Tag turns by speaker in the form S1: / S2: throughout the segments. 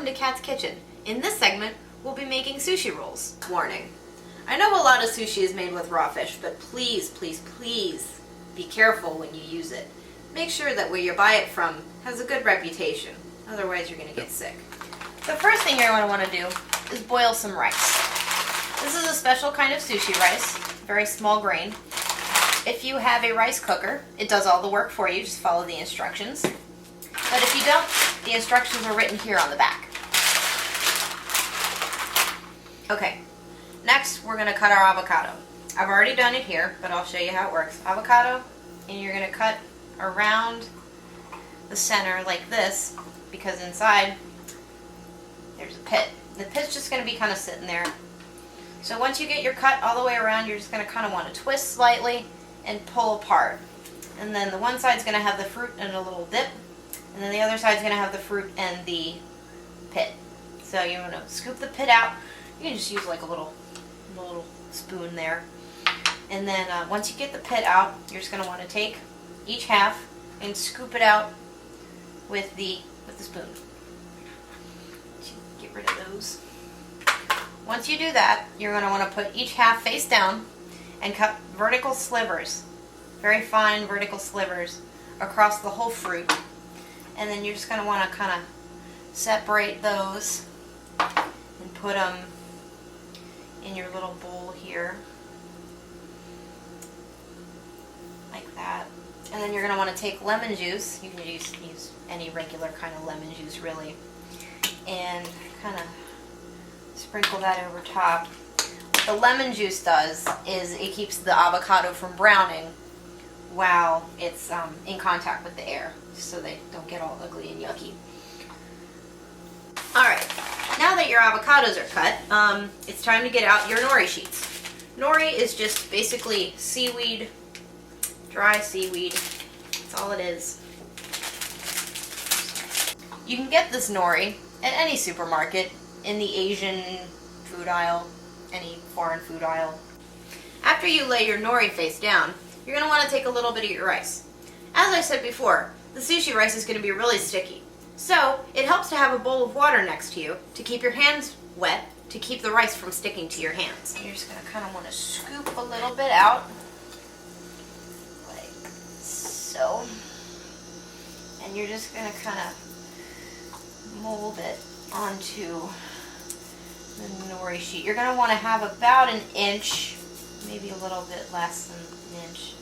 S1: to Kat's Kitchen. In this segment, we'll be making sushi rolls. Warning. I know a lot of sushi is made with raw fish, but please, please, please be careful when you use it. Make sure that where you buy it from has a good reputation. Otherwise, you're going to get sick. The first thing you're going to want to do is boil some rice. This is a special kind of sushi rice, very small grain. If you have a rice cooker, it does all the work for you. Just follow the instructions. But if you don't, the instructions are written here on the back. Okay, next we're going to cut our avocado. I've already done it here, but I'll show you how it works. Avocado, and you're going to cut around the center like this, because inside there's a pit. The pit's just going to be kind of sitting there. So once you get your cut all the way around, you're just going to kind of want to twist slightly and pull apart. And then the one side's going to have the fruit and a little dip, and then the other side's going to have the fruit and the pit. So you want to scoop the pit out. You can just use like a little spoon there. And then once you get the pit out, you're just going to want to take each half and scoop it out with the spoon. Get rid of those. Once you do that, you're going to want to put each half face down and cut vertical slivers, very fine vertical slivers across the whole fruit. And then you're just going to want to kind of separate those and put them in your little bowl here, like that. And then you're going to want to take lemon juice. You can use any regular kind of lemon juice, really, and kind of sprinkle that over top. What the lemon juice does is it keeps the avocado from browning while it's in contact with the air, so they don't get all ugly and yucky. Alright, now that your avocados are cut, it's time to get out your nori sheets. Nori is just basically seaweed, dry seaweed. That's all it is. You can get this nori at any supermarket, in the Asian food aisle, any foreign food aisle. After you lay your nori face down, you're going to want to take a little bit of your rice. As I said before, the sushi rice is going to be really sticky. So it helps to have a bowl of water next to you to keep your hands wet, to keep the rice from sticking to your hands. You're just going to kind of want to scoop a little bit out, like so. And you're just going to kind of mold it onto the nori sheet. You're going to want to have about an inch, maybe a little bit less than an inch,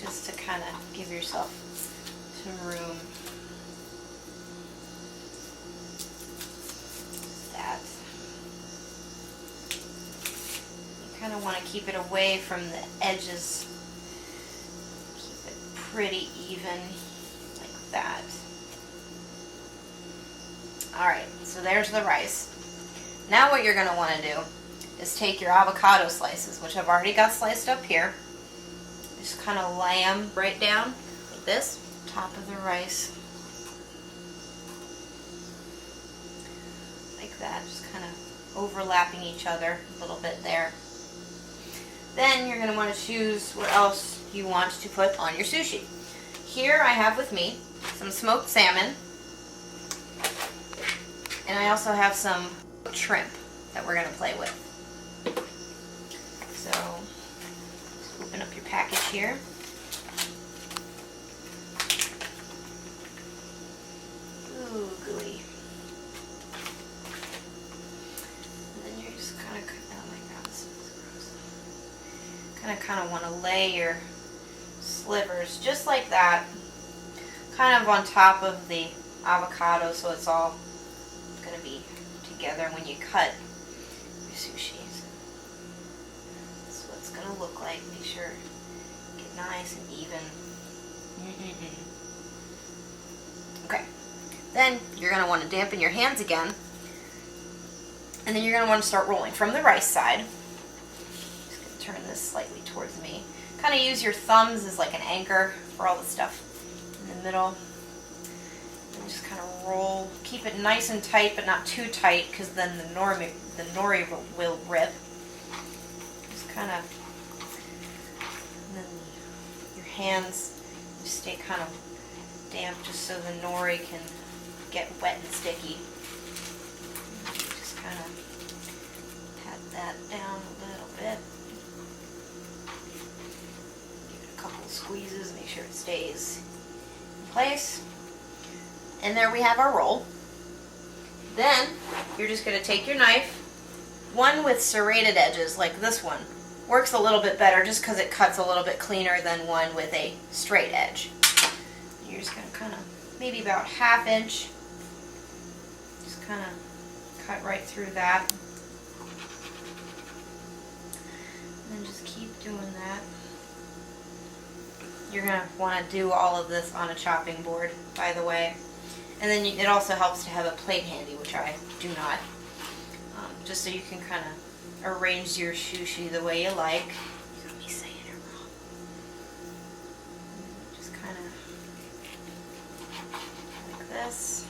S1: just to kind of give yourself some room. That. You kind of want to keep it away from the edges. Keep it pretty even, like that. Alright, so there's the rice. Now what you're going to want to do is take your avocado slices, which I've already got sliced up here. Just kind of lay them right down, like this, top of the rice. Like that, just kind of overlapping each other a little bit there. Then you're going to want to choose what else you want to put on your sushi. Here I have with me some smoked salmon. And I also have some shrimp that we're going to play with. So, just open up your package here. Ooh, gooey. And then you're just kind of, oh my god, this is gross. Kind of want to lay your slivers just like that, kind of on top of the avocado, so it's all going to be together when you cut your sushi. That's what it's going to look like. Make sure get nice and even. Okay. Then you're going to want to dampen your hands again, and then you're going to want to start rolling from the rice side. Just going to turn this slightly towards me. Kind of use your thumbs as like an anchor for all the stuff in the middle. And just kind of roll. Keep it nice and tight, but not too tight, because then the nori will rip. Just kind of, and then your hands just stay kind of damp, just so the nori can get wet and sticky. Just kind of pat that down a little bit. Give it a couple of squeezes, make sure it stays in place. And there we have our roll. Then you're just going to take your knife, one with serrated edges like this one. Works a little bit better just because it cuts a little bit cleaner than one with a straight edge. You're just going to kind of, maybe about 1/2 inch, just kind of cut right through that. And then just keep doing that. You're going to want to do all of this on a chopping board, by the way. And then it also helps to have a plate handy, which I do not. Just so you can kind of arrange your sushi the way you like. You're going to be saying it wrong. Just kind of like this.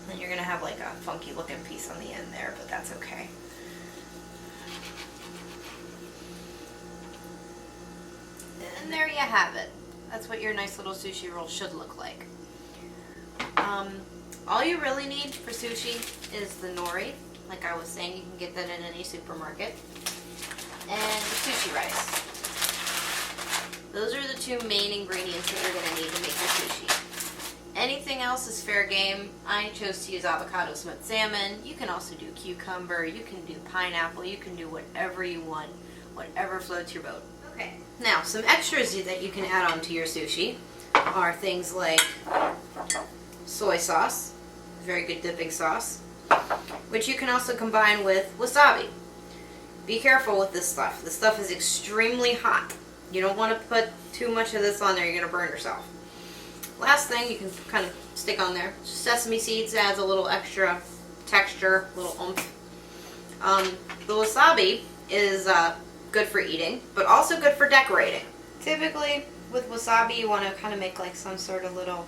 S1: Then you're going to have like a funky looking piece on the end there, but that's okay. And there you have it. That's what your nice little sushi roll should look like. All you really need for sushi is the nori. Like I was saying, you can get that in any supermarket. And the sushi rice. Those are the 2 main ingredients that you're going to need to make your sushi. Anything else is fair game. I chose to use avocado smoked salmon. You can also do cucumber, you can do pineapple, you can do whatever you want, whatever floats your boat. Okay, now some extras that you can add on to your sushi are things like soy sauce, very good dipping sauce, which you can also combine with wasabi. Be careful with this stuff. This stuff is extremely hot. You don't want to put too much of this on there, you're going to burn yourself. Last thing you can kind of stick on there, sesame seeds adds a little extra texture, a little oomph. The wasabi is good for eating, but also good for decorating. Typically with wasabi you want to kind of make like some sort of little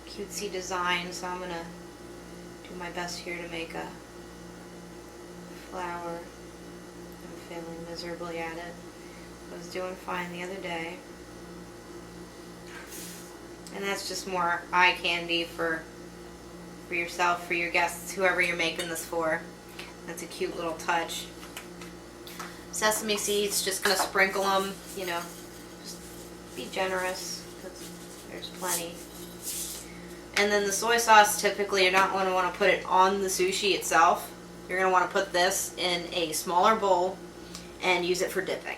S1: cutesy design, so I'm going to do my best here to make a flower. I'm failing miserably at it. I was doing fine the other day. And that's just more eye candy for yourself, for your guests, whoever you're making this for. That's a cute little touch. Sesame seeds, just kind of sprinkle them, you know, just be generous, because there's plenty. And then the soy sauce, typically you're not going to want to put it on the sushi itself. You're going to want to put this in a smaller bowl and use it for dipping.